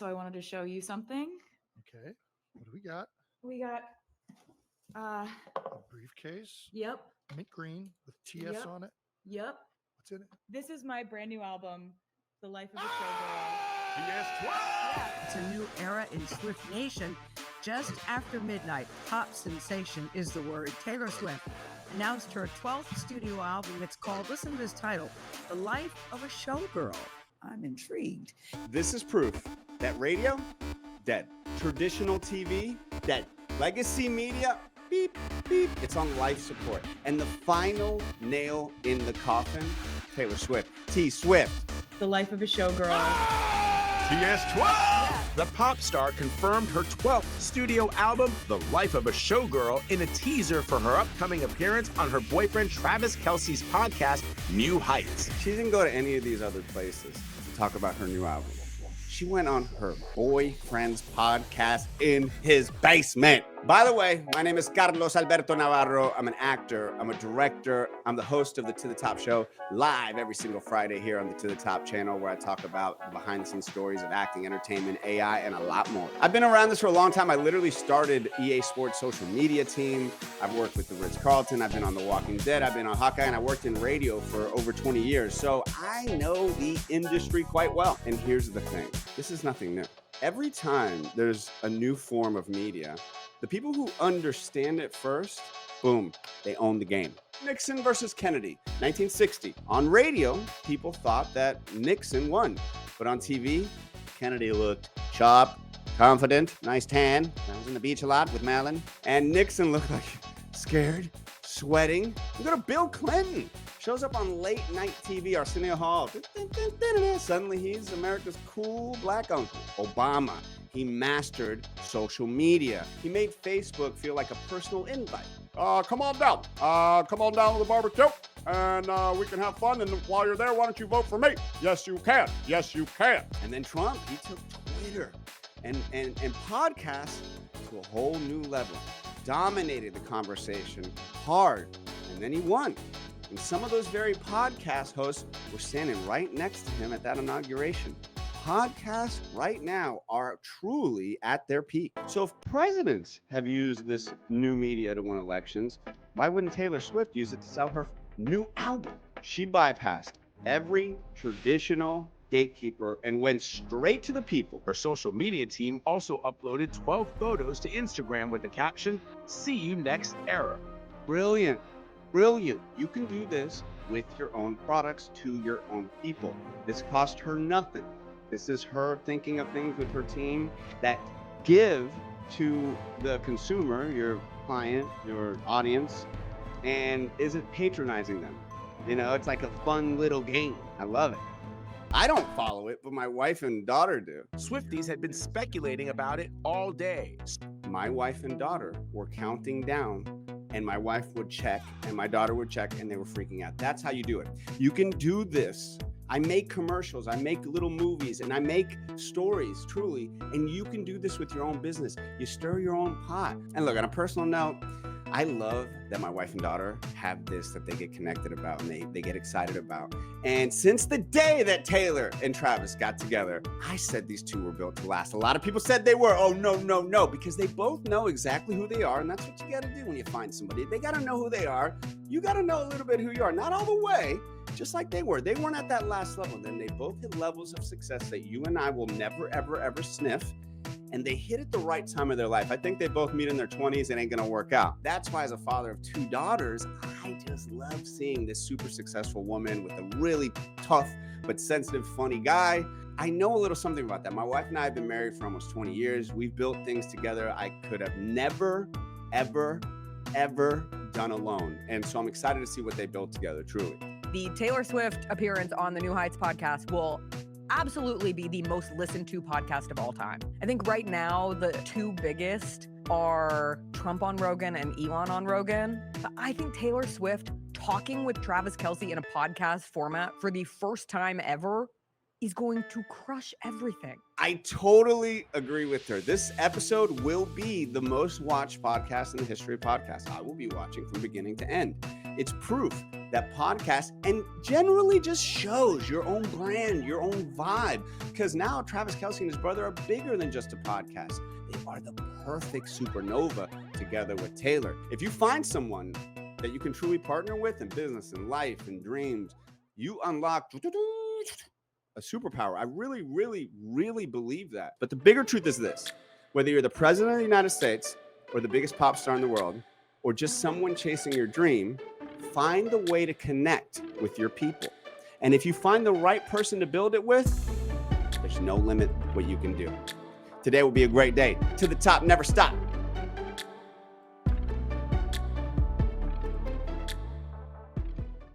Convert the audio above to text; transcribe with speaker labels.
Speaker 1: so I wanted to show you something.
Speaker 2: Okay. What do we got?
Speaker 1: We got,
Speaker 2: A briefcase.
Speaker 1: yep,
Speaker 2: Mint green with TS
Speaker 1: Yep.
Speaker 2: on it.
Speaker 1: yep.
Speaker 2: What's in it?
Speaker 1: This is my brand new album, The Life of a Showgirl.
Speaker 2: TS12.
Speaker 3: It's a new era in Swift Nation. Just after midnight, pop sensation is the word. Taylor Swift announced her 12th studio album. It's called, listen to this title, The Life of a Showgirl. I'm intrigued.
Speaker 4: This is proof that radio, dead. Traditional TV, dead. Legacy media, beep, beep. It's on life support. And the final nail in the coffin, Taylor Swift. T Swift.
Speaker 1: The Life of a Showgirl.
Speaker 2: TS12.
Speaker 5: The pop star confirmed her 12th studio album, The Life of a Showgirl, in a teaser for her upcoming appearance on her boyfriend Travis Kelce's podcast, New Heights.
Speaker 4: She didn't go to any of these other places to talk about her new album. She went on her boyfriend's podcast in his basement. By the way, my name is Carlos Alberto Navarro. I'm an actor. I'm a director. I'm the host of the To The Top show, live every single Friday here on the To The Top channel, where I talk about the behind-the-scenes stories of acting, entertainment, AI, and a lot more. I've been around this for a long time. I literally started EA Sports social media team. I've worked with the Ritz-Carlton. I've been on The Walking Dead. I've been on Hawkeye, and I worked in radio for over 20 years. So I know the industry quite well. And here's the thing. This is nothing new. Every time there's a new form of media, the people who understand it first, boom, they own the game. Nixon versus Kennedy, 1960. On radio, people thought that Nixon won. But on TV, Kennedy looked sharp, confident, nice tan. I was on the beach a lot with Madeline. And Nixon looked like scared, sweating. You go to Bill Clinton. Shows up on late night TV, Arsenio Hall. Suddenly he's America's cool black uncle. Obama. He mastered social media. He made Facebook feel like a personal invite.
Speaker 2: Come on down. Come on down to the barbecue, and we can have fun. And while you're there, why don't you vote for me? Yes, you can. Yes, you can.
Speaker 4: And then Trump, he took Twitter and podcasts to a whole new level. Dominated the conversation hard. And then he won. And some of those very podcast hosts were standing right next to him at that inauguration. Podcasts right now are truly at their peak. So if presidents have used this new media to win elections, why wouldn't Taylor Swift use it to sell her new album? She bypassed every traditional gatekeeper and went straight to the people.
Speaker 5: Her social media team also uploaded 12 photos to Instagram with the caption, "See you next era."
Speaker 4: Brilliant. Brilliant. You can do this with your own products to your own people. This cost her nothing. This is her thinking of things with her team that give to the consumer, your client, your audience, and isn't patronizing them. You know, it's like a fun little game. I love it. I don't follow it, but my wife and daughter do.
Speaker 5: Swifties had been speculating about it all day.
Speaker 4: My wife and daughter were counting down, and my wife would check and my daughter would check, and they were freaking out. That's how you do it. You can do this. I make commercials, I make little movies, and I make stories, truly. And you can do this with your own business. You stir your own pot. And look, on a personal note, I love that my wife and daughter have this that they get connected about and they get excited about. And since the day that Taylor and Travis got together, I said these two were built to last. A lot of people said they were. Oh, no, because they both know exactly who they are. And that's what you got to do when you find somebody. They got to know who they are. You got to know a little bit who you are. Not all the way, just like they were. They weren't at that last level. Then they both hit levels of success that you and I will never, ever sniff. And they hit at the right time of their life. I think they both meet in their 20s. It ain't gonna work out. That's why, as a father of two daughters, I just love seeing this super successful woman with a really tough but sensitive, funny guy. I know a little something about that. My wife and I have been married for almost 20 years. We've built things together I could have never, ever done alone. And so I'm excited to see what they built together, truly.
Speaker 6: The Taylor Swift appearance on the New Heights podcast will absolutely be the most listened to podcast of all time. I think right now the two biggest are Trump on Rogan and Elon on Rogan. But I think Taylor Swift talking with Travis Kelce in a podcast format for the first time ever is going to crush everything.
Speaker 4: I totally agree with her. This episode will be the most watched podcast in the history of podcasts. I will be watching from beginning to end. It's proof that podcasts and generally just shows your own brand, your own vibe. Because now Travis Kelce and his brother are bigger than just a podcast. They are the perfect supernova together with Taylor. If you find someone that you can truly partner with in business and life and dreams, you unlock a superpower. I really, really, really believe that. But the bigger truth is this: whether you're the president of the United States or the biggest pop star in the world, or just someone chasing your dream, find a way to connect with your people. And if you find the right person to build it with, there's no limit what you can do. Today will be a great day. To the top, never stop.